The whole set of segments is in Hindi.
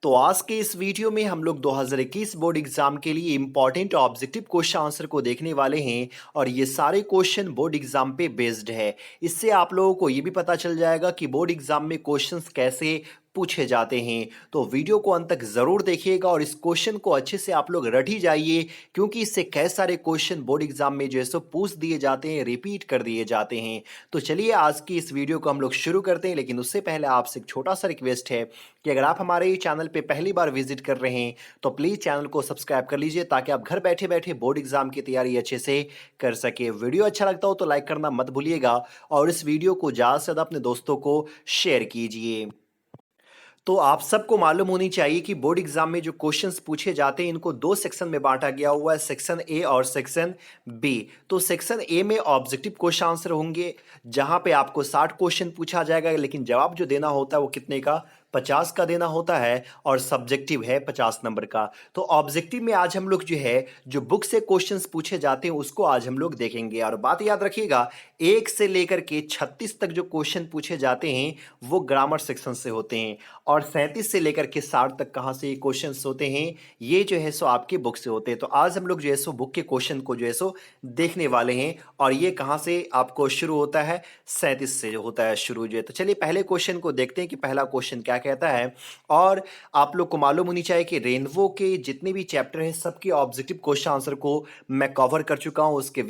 तो आज के इस वीडियो में हम लोग 2021 बोर्ड एग्जाम के लिए इंपॉर्टेंट ऑब्जेक्टिव क्वेश्चन आंसर को देखने वाले हैं और ये सारे क्वेश्चन बोर्ड एग्जाम पे बेस्ड है। इससे आप लोगों को ये भी पता चल जाएगा कि बोर्ड एग्जाम में क्वेश्चंस कैसे पूछे जाते हैं। तो वीडियो को अंत तक जरूर देखिएगा और इस क्वेश्चन को अच्छे से आप लोग रट ही जाइए, क्योंकि इससे कई सारे क्वेश्चन बोर्ड एग्जाम में जो है सो पूछ दिए जाते हैं, रिपीट कर दिए जाते हैं। तो चलिए आज की इस वीडियो को हम लोग शुरू करते हैं, लेकिन उससे पहले आपसे एक छोटा सा रिक्वेस्ट है कि अगर आप हमारे चैनल पे पहली बार विजिट कर रहे हैं तो प्लीज़ चैनल को सब्सक्राइब कर लीजिए, ताकि आप घर बैठे बैठे बोर्ड एग्जाम की तैयारी अच्छे से कर सके। वीडियो अच्छा लगता हो तो लाइक करना मत भूलिएगा और इस वीडियो को ज़्यादा से ज़्यादा अपने दोस्तों को शेयर कीजिए। तो आप सबको मालूम होनी चाहिए कि बोर्ड एग्जाम में जो क्वेश्चंस पूछे जाते हैं इनको दो सेक्शन में बांटा गया हुआ है, सेक्शन ए और सेक्शन बी। तो सेक्शन ए में ऑब्जेक्टिव क्वेश्चन आंसर होंगे, जहां पे आपको 60 क्वेश्चन पूछा जाएगा, लेकिन जवाब जो देना होता है वो कितने का, 50 का देना होता है, और सब्जेक्टिव है 50 नंबर का। तो ऑब्जेक्टिव में आज हम लोग जो है जो बुक से क्वेश्चंस पूछे जाते हैं उसको आज हम लोग देखेंगे। और बात याद रखिएगा, 1 से लेकर के 36 तक जो क्वेश्चन पूछे जाते हैं वो ग्रामर सेक्शन से होते हैं, और 37 से लेकर के 60 तक कहाँ से क्वेश्चन होते हैं, ये जो है सो आपके बुक से होते हैं। तो आज हम लोग जो है सो बुक के क्वेश्चन को जो है सो देखने वाले हैं, और ये कहाँ से आपको शुरू होता है, 37 से जो होता है शुरू जो है। तो चलिए पहले क्वेश्चन को देखते हैं कि पहला क्वेश्चन क्या कहता है। और आप लोग को मालूम होनी चाहिए कि रेनबो के जितने भी चैप्टर हैं सबके ऑब्जेक्टिव क्वेश्चन आंसर को मैं कवर कर चुका हूँ, उसका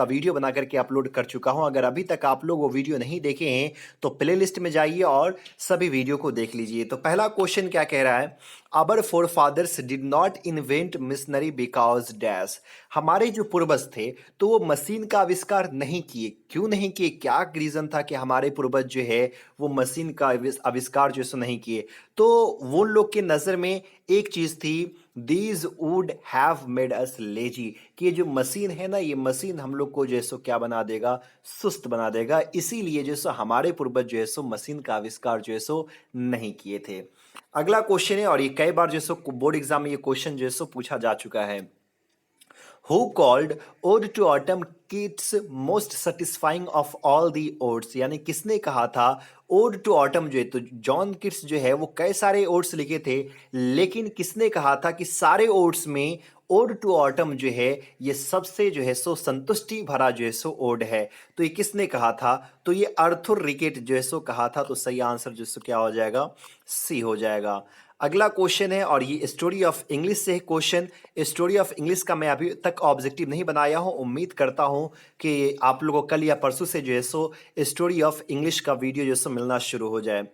वीडियो बना करके अपलोड कर चुका हूँ। अगर अभी तक आप लोग वो वीडियो नहीं देखे हैं तो प्लेलिस्ट में जाइए और सभी वीडियो को देख लीजिए। तो पहला क्वेश्चन क्या कह रहा है, our forefathers did not invent missionary because dash. हमारे जो पूर्वज थे तो वो मशीन का आविष्कार नहीं किए। क्यों नहीं किए, क्या रीजन था कि हमारे पूर्वज जो है वो मशीन का आविष्कार जो है सो नहीं किए। तो वो लोग के नज़र में एक चीज़ थी, these would have made us lazy, कि ये जो मशीन है ना, ये मशीन हम लोग को जो है सो क्या बना देगा, सुस्त बना देगा। इसीलिए जो है सो हमारे पूर्वज जो है सो मशीन का आविष्कार जो है सो नहीं किए थे। अगला क्वेश्चन है, और ये कई बार जो है सो बोर्ड एग्जाम में ये क्वेश्चन जो है सो पूछा जा चुका है। Who called Ode to Autumn Keats most satisfying of all the odes, यानी किसने कहा था ओड टू ऑटम जो है, तो जॉन किट्स जो है वो कई सारे ओड्स लिखे थे, लेकिन किसने कहा था कि सारे ओड्स में ओड टू ऑटम जो है ये सबसे जो है सो संतुष्टि भरा जो है सो ओड है। तो ये किसने कहा था, तो ये अर्थुर रिकेट जो है सो कहा था। तो सही आंसर जो है सो क्या हो जाएगा, सी हो जाएगा। अगला क्वेश्चन है, और ये स्टोरी ऑफ इंग्लिश से है क्वेश्चन। स्टोरी ऑफ इंग्लिश का मैं अभी तक ऑब्जेक्टिव नहीं बनाया हूँ, उम्मीद करता हूँ कि आप लोगों को कल या परसों से जो है सो स्टोरी ऑफ इंग्लिश का वीडियो जो है सो मिलना शुरू हो जाए।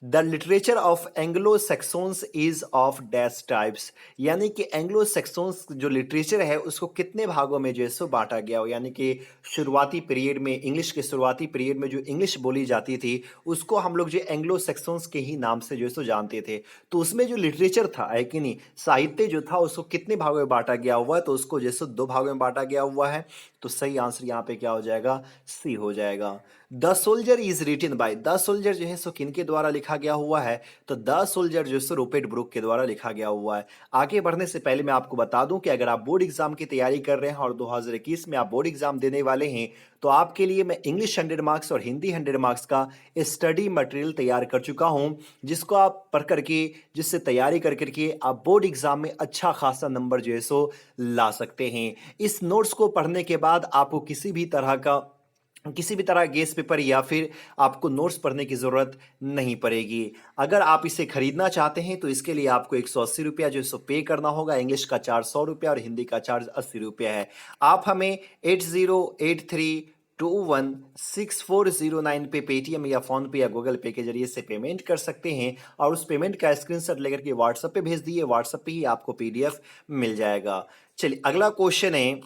The literature of Anglo Saxons is of dash types, यानी कि एंग्लो सेक्सोन्स जो लिटरेचर है उसको कितने भागों में जो है सो बांटा गया हो। यानी कि शुरुआती पीरियड में, इंग्लिश के शुरुआती पीरियड में जो इंग्लिश बोली जाती थी उसको हम लोग जो एंग्लो सेक्सोन्स के ही नाम से जो है सो जानते थे। तो उसमें जो लिटरेचर था है कि नहीं, साहित्य जो था उसको कितने भागों में बांटा गया हुआ है, तो उसको जैसे दो भागों में बांटा गया हुआ है। तो सही आंसर यहाँ पे क्या हो जाएगा, सी हो जाएगा। The soldier is written by, the soldier जो है सो किनके द्वारा लिखा गया हुआ है, तो द सोल्जर जो है सो रूपर्ट ब्रूक के द्वारा लिखा गया हुआ है। आगे बढ़ने से पहले मैं आपको बता दूं कि अगर आप बोर्ड एग्जाम की तैयारी कर रहे हैं और 2021 में आप बोर्ड एग्जाम देने वाले हैं, तो आपके लिए मैं इंग्लिश 100 मार्क्स और हिंदी 100 मार्क्स का स्टडी मटेरियल तैयार कर चुका हूं, जिसको आप पढ़ करके, जिससे तैयारी कर करके आप बोर्ड एग्जाम में अच्छा खासा नंबर जो है सो ला सकते हैं। इस नोट्स को पढ़ने के बाद आपको किसी भी तरह गेस पेपर या फिर आपको नोट्स पढ़ने की ज़रूरत नहीं पड़ेगी। अगर आप इसे खरीदना चाहते हैं तो इसके लिए आपको 180 रुपया जो है सो पे करना होगा। इंग्लिश का चार्ज 100 रुपया और हिंदी का चार्ज 80 रुपया है। आप हमें 8083216409 पे पेटीएम या फ़ोन पे या गूगल पे के जरिए से पेमेंट कर सकते हैं, और उस पेमेंट का स्क्रीनशॉट लेकर के व्हाट्सएप पे भेज दिए। व्हाट्सएप पे ही आपको पीडीएफ मिल जाएगा। चलिए अगला क्वेश्चन है,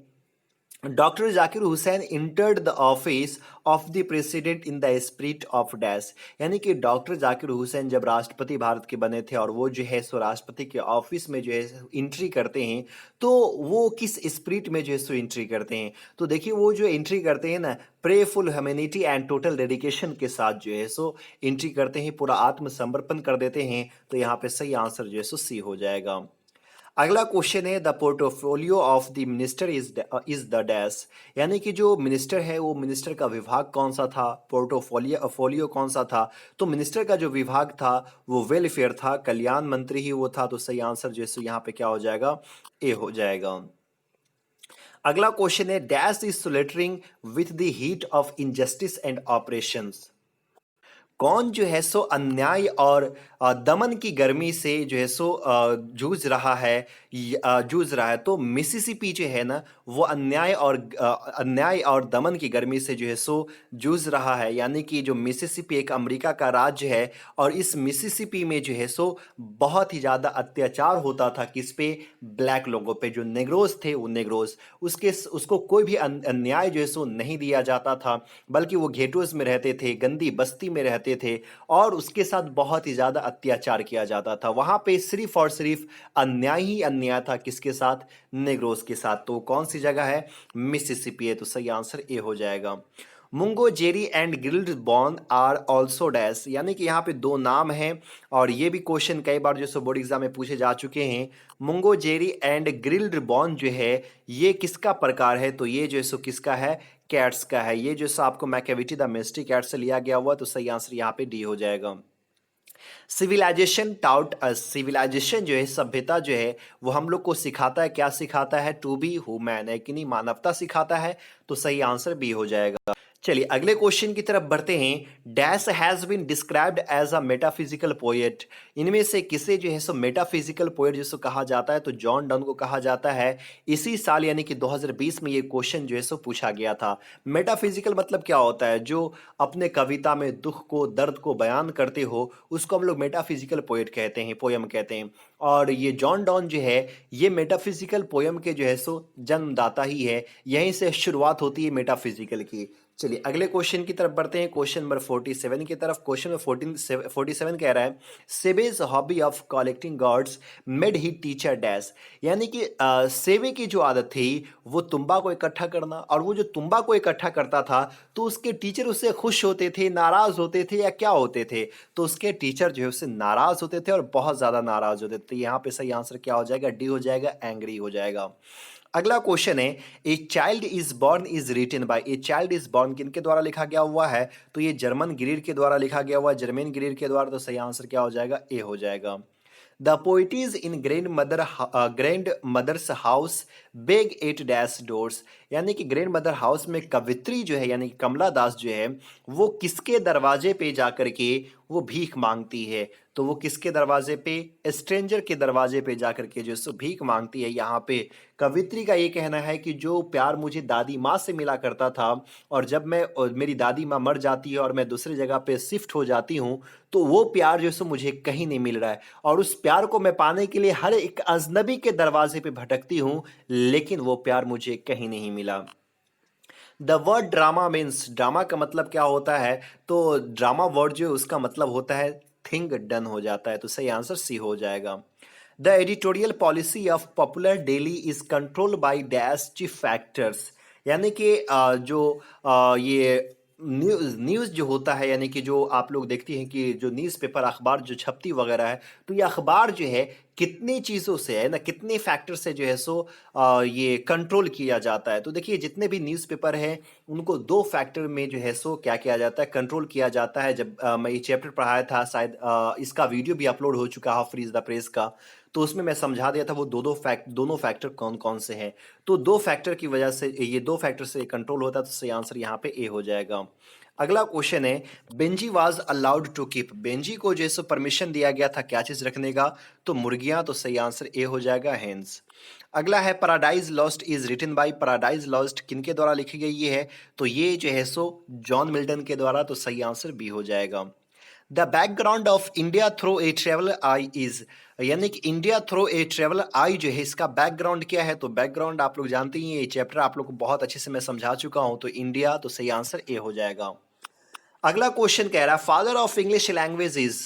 doctor Zakir Hussain entered the office of the president in the spirit of dash, यानी कि डॉक्टर जाकिर हुसैन जब राष्ट्रपति भारत के बने थे और वो जो है सो राष्ट्रपति के ऑफिस में जो है एंट्री करते हैं, तो वो किस स्पिरिट में जो है सो एंट्री करते हैं। तो देखिए वो जो एंट्री करते हैं ना, प्रेफुल ह्यूमैनिटी एंड टोटल डेडिकेशन के साथ जो है सो एंट्री करते हैं, पूरा आत्मसमर्पण कर देते हैं। तो यहाँ पे सही आंसर जो है सो सी हो जाएगा। अगला क्वेश्चन है the portfolio of the minister is the dash, यानी कि जो मिनिस्टर है वो मिनिस्टर का विभाग कौन सा था, पोर्टफोलियो कौन सा था। तो मिनिस्टर का जो विभाग था वो वेलफेयर था, कल्याण मंत्री ही वो था। तो सही आंसर जो है यहाँ पे क्या हो जाएगा, ए हो जाएगा। अगला क्वेश्चन है dash is sweltering with the heat of injustice and operations, कौन जो है सो अन्याय और दमन की गर्मी से जो है सो जूझ रहा है, जूझ रहा है। तो मिसिसिपी जो है ना वो अन्याय और दमन की गर्मी से जो है सो जूझ रहा है, यानी कि जो मिसिसिपी एक अमेरिका का राज्य है और इस मिसिसिपी में जो है सो बहुत ही ज़्यादा अत्याचार होता था किस पे, ब्लैक लोगों पे, जो नेग्रोज थे वो नेग्रोज, उसको कोई भी अन्याय जो है सो नहीं दिया जाता था, बल्कि वो घेटोज में रहते थे, गंदी बस्ती में रहते थे और उसके साथ बहुत ही ज़्यादा अत्याचार किया जाता था। वहाँ पे सिर्फ और सिर्फ अन्याय ही अन्याय था, किसके साथ, नेग्रोज के साथ। तो कौन सी जगह है, मिसिसिपी है। तो सही आंसर ए हो जाएगा। Mungojerrie and Griddlebone are also dash, यानी कि यहाँ पे दो नाम हैं और ये भी क्वेश्चन कई बार जो सो बोर्ड एग्जाम में पूछे जा चुके हैं। मुंगो जेरी एंड ग्रिल्ड बॉन जो है ये किसका प्रकार है, तो ये जो है सो किसका है, कैट्स का है। ये जो सो आपको मैकेविटी द मिस्ट्री कैट से लिया गया हुआ। तो सही आंसर यहाँ पे डी हो जाएगा। सिविलाइजेशन टाउट अस, सिविलाइजेशन जो है, सभ्यता जो है वो हम लोग को सिखाता है, क्या सिखाता है, टू बी ह्यूमन, है कि नहीं, मानवता सिखाता है। तो सही आंसर बी हो जाएगा। चलिए अगले क्वेश्चन की तरफ बढ़ते हैं। Dash has been described as a metaphysical poet, इनमें से किसे जो है सो मेटाफिजिकल पोएट जिसको कहा जाता है, तो जॉन डन को कहा जाता है। इसी साल यानी कि 2020 में ये क्वेश्चन जो है सो पूछा गया था। मेटाफिजिकल मतलब क्या होता है, जो अपने कविता में दुख को, दर्द को बयान करते हो उसको हम लोग मेटाफिजिकल पोएट कहते हैं, पोयम कहते हैं। और ये जॉन डॉन जो है ये मेटाफिजिकल पोयम के जो है सो जन्मदाता ही है, यहीं से शुरुआत होती है मेटाफिजिकल की। चलिए अगले क्वेश्चन की तरफ बढ़ते हैं, क्वेश्चन नंबर 47 की तरफ। क्वेश्चन नंबर 47 कह रहा है सेबेज hobby of collecting gods made he teacher dash, यानी कि सेबे की जो आदत थी वो तुम्बा को इकट्ठा करना, और वो जो तुम्बा को इकट्ठा करता था तो उसके टीचर उससे खुश होते थे, नाराज होते थे, या क्या होते थे, तो उसके टीचर जो है उससे नाराज होते थे और बहुत ज्यादा नाराज होते थे। यहाँ पे सही आंसर क्या हो जाएगा, डी हो जाएगा, एंग्री हो जाएगा। अगला क्वेश्चन है a child is born is written by, a child is born किनके द्वारा लिखा गया हुआ है, तो ये जर्मन ग्रीड के द्वारा लिखा गया हुआ है, जर्मन ग्रीड के द्वारा। तो सही आंसर क्या हो जाएगा, ए हो जाएगा। The poetries in grandmother's house beg at dash doors, यानी कि ग्रैंड मदर हाउस में कवित्री जो है यानी कि कमला दास जो है वो किसके दरवाजे पे जाकर के वो भीख मांगती है, तो वो किसके दरवाजे पे, स्ट्रेंजर के दरवाजे पे जाकर के जो सो भीख मांगती है। यहाँ पे कवित्री का ये कहना है कि जो प्यार मुझे दादी माँ से मिला करता था और जब मेरी दादी माँ मर जाती है और मैं दूसरी जगह पे शिफ्ट हो जाती हूँ तो वो प्यार जो सो मुझे कहीं नहीं मिल रहा है, और उस प्यार को मैं पाने के लिए हर एक अजनबी के दरवाजे पे भटकती हूँ, लेकिन वो प्यार मुझे कहीं नहीं मिला। The word drama means, drama का मतलब क्या होता है, तो ड्रामा वर्ड जो है उसका मतलब होता है थिंग डन हो जाता है। तो सही आंसर सी हो जाएगा। The editorial policy of popular daily is controlled by dash chief factors, यानी कि ये न्यूज़ जो होता है, यानी कि जो आप लोग देखती हैं कि जो न्यूज़पेपर अखबार जो छपती वगैरह है, तो ये अखबार जो है कितनी चीज़ों से है ना, कितने फैक्टर से जो है सो ये कंट्रोल किया जाता है। तो देखिए जितने भी न्यूज़पेपर हैं उनको दो फैक्टर में जो है सो क्या किया जाता है, कंट्रोल किया जाता है। जब मैं ये चैप्टर पढ़ाया था शायद इसका वीडियो भी अपलोड हो चुका है फ्रीज द प्रेस का, तो उसमें मैं समझा दिया था वो दोनों फैक्टर कौन कौन से हैं। तो दो फैक्टर की वजह से, ये दो फैक्टर से कंट्रोल होता है। तो सही आंसर यहाँ पे ए हो जाएगा। अगला क्वेश्चन है Benjy was allowed to keep, Benjy को जैसे परमिशन दिया गया था क्या चीज रखने का, तो मुर्गियां। तो सही आंसर ए हो जाएगा, हेंस। अगला है paradise lost is written by, paradise lost किनके द्वारा लिखी गई ये है, तो ये जो है सो जॉन मिल्टन के द्वारा। तो सही आंसर बी हो जाएगा। The background of India through a travel eye is, यानी कि India through a travel eye जो है इसका बैकग्राउंड क्या है, तो बैकग्राउंड आप लोग जानते ही हैं, ये चैप्टर आप लोग को बहुत अच्छे से मैं समझा चुका हूं। तो इंडिया, तो सही आंसर ए हो जाएगा। अगला क्वेश्चन कह रहा है father of English language is,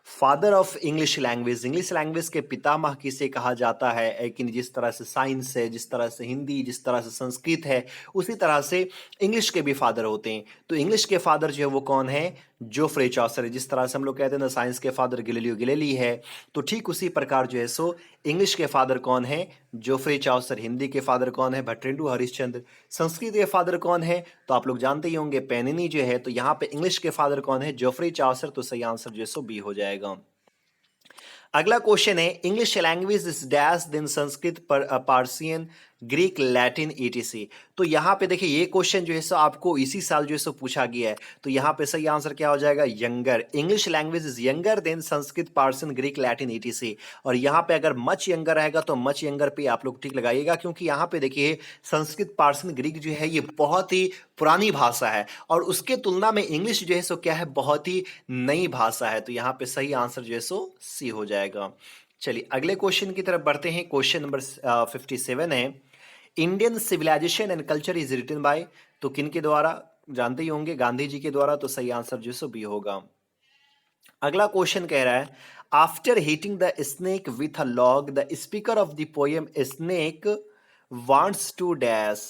father of English language, English language के पितामह किसे कहा जाता है, लेकिन जिस तरह से साइंस है, जिस तरह से हिंदी, जिस तरह से संस्कृत है, उसी तरह से इंग्लिश के भी फादर होते हैं। तो इंग्लिश के फादर जो है वो कौन है, जोफ्रे चौसर है। जिस तरह से हम लोग कहते हैं ना साइंस के फादर गैलीलियो गैलीली है, तो ठीक उसी प्रकार जो है सो इंग्लिश के फादर कौन है? जोफ्रे चौसर। हिंदी के फादर कौन है? भट्टेंदु हरिश्चंद्र। संस्कृत के फादर कौन है? तो आप लोग जानते ही होंगे पैनिनी जो है। तो यहाँ पे इंग्लिश के फादर कौन है? जोफ्रे चौसर। तो सही आंसर जो है सो बी हो जाएगा। अगला क्वेश्चन है English language is dash then Sanskrit Persian Greek Latin ETC. तो यहाँ पे देखिए ये क्वेश्चन जो है सो आपको इसी साल जो है सो पूछा गया है। तो यहाँ पे सही आंसर क्या हो जाएगा? Younger. English language is younger than Sanskrit Persian Greek Latin etc. और यहाँ पे अगर मच यंगर रहेगा तो मच यंगर पे आप लोग टिक लगाइएगा, क्योंकि यहाँ पे देखिए संस्कृत पार्सियन ग्रीक जो है ये बहुत ही पुरानी भाषा है और उसके तुलना में इंग्लिश जो है सो क्या है? बहुत ही नई भाषा है। तो यहाँ पे सही आंसर जो है सो सी हो जाएगा। चलिए अगले क्वेश्चन की तरफ बढ़ते हैं। क्वेश्चन नंबर 57 है Indian civilization and culture is written by. तो किन के द्वारा? जानते ही होंगे गांधी जी के द्वारा। तो सही आंसर जो है सो बी होगा। अगला क्वेश्चन कह रहा है after hitting the snake with a log the speaker of the poem snake wants to dash.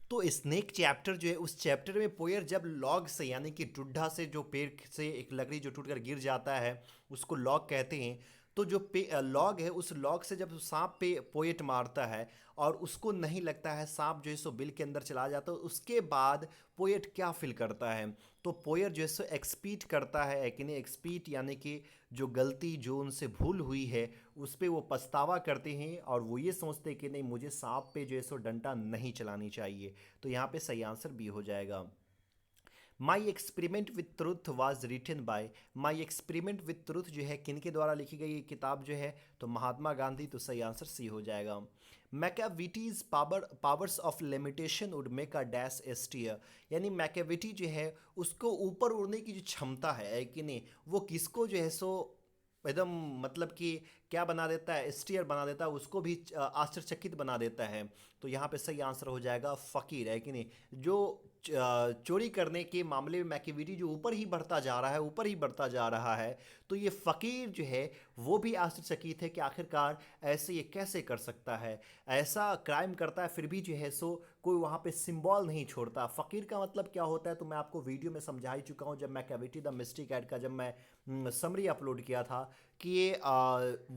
तो स्नेक चैप्टर जो है उस चैप्टर में पोयर जब लॉग से यानी कि टुड्ढा से जो पेड़ से एक लकड़ी जो टूटकर गिर जाता है उसको लॉग कहते हैं। तो जो लॉग है उस लॉग से जब सांप पे पोएट मारता है और उसको नहीं लगता है, सांप जो है सो बिल के अंदर चला जाता है, उसके बाद पोएट क्या फील करता है? तो पोएट जो है सो एक्सपीट करता है कि नहीं, एक्सपीट यानी कि जो गलती जो उनसे भूल हुई है उस पर वो पछतावा करते हैं और वो ये सोचते हैं कि नहीं मुझे सांप पे जो है सो डंडा नहीं चलानी चाहिए। तो यहाँ पे सही आंसर बी हो जाएगा। My experiment with truth was written by. My experiment with truth जो है किनके द्वारा लिखी गई ये किताब जो है? तो महात्मा गांधी। तो सही आंसर सी हो जाएगा। Macavity's powers of limitation would make a dash stare. यानी मैकेविटी जो है उसको ऊपर उड़ने की जो क्षमता है कि नहीं, वो किसको जो है सो एकदम मतलब कि क्या बना देता है? स्टीयर बना देता है, उसको भी आश्चर्यचकित बना देता है। तो यहाँ पे सही आंसर हो जाएगा फकीर, है कि नहीं? जो चोरी करने के मामले में मैकेविटी जो ऊपर ही बढ़ता जा रहा है, ऊपर ही बढ़ता जा रहा है, तो ये फकीर जो है वो भी आश्चर्यचकित है कि आखिरकार ऐसे ये कैसे कर सकता है, ऐसा क्राइम करता है फिर भी जो है सो कोई वहाँ पे सिंबल नहीं छोड़ता। फकीर का मतलब क्या होता है तो मैं आपको वीडियो में समझा ही चुका हूँ जब मैं कैविटी द मिस्टिक ऐड का जब मैं समरी अपलोड किया था कि ये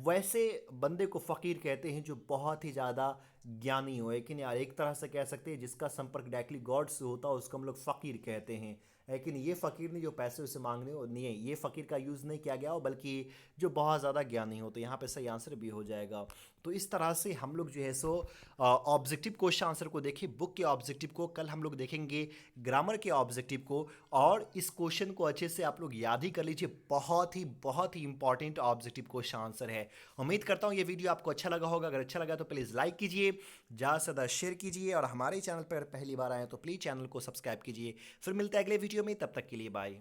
वैसे बंदे को फ़कीर कहते हैं जो बहुत ही ज़्यादा ज्ञानी हो, लेकिन यार एक तरह से कह सकते हैं जिसका संपर्क डायरेक्टली गॉड से होता है उसको हम लोग फ़कीर कहते हैं। लेकिन ये फ़कीर नहीं जो पैसे उसे मांगने हो, नहीं है, ये फ़कीर का यूज़ नहीं किया गया हो, बल्कि जो बहुत ज़्यादा ज्ञानी हो। तो यहाँ पे सही आंसर भी हो जाएगा। तो इस तरह से हम लोग जो है सो ऑब्जेक्टिव क्वेश्चन आंसर को देखें, बुक के ऑब्जेक्टिव को, कल हम लोग देखेंगे ग्रामर के ऑब्जेक्टिव को। और इस क्वेश्चन को अच्छे से आप लोग याद ही कर लीजिए, बहुत ही इंपॉर्टेंट ऑब्जेक्टिव क्वेश्चन आंसर है। उम्मीद करता हूँ ये वीडियो आपको अच्छा लगा होगा। अगर अच्छा लगा तो प्लीज़ लाइक कीजिए, ज़्यादा से ज़्यादा शेयर कीजिए और हमारे चैनल पर पहली बार आए तो प्लीज़ चैनल को सब्सक्राइब कीजिए। फिर मिलते हैं अगले वीडियो में, तब तक के लिए बाय।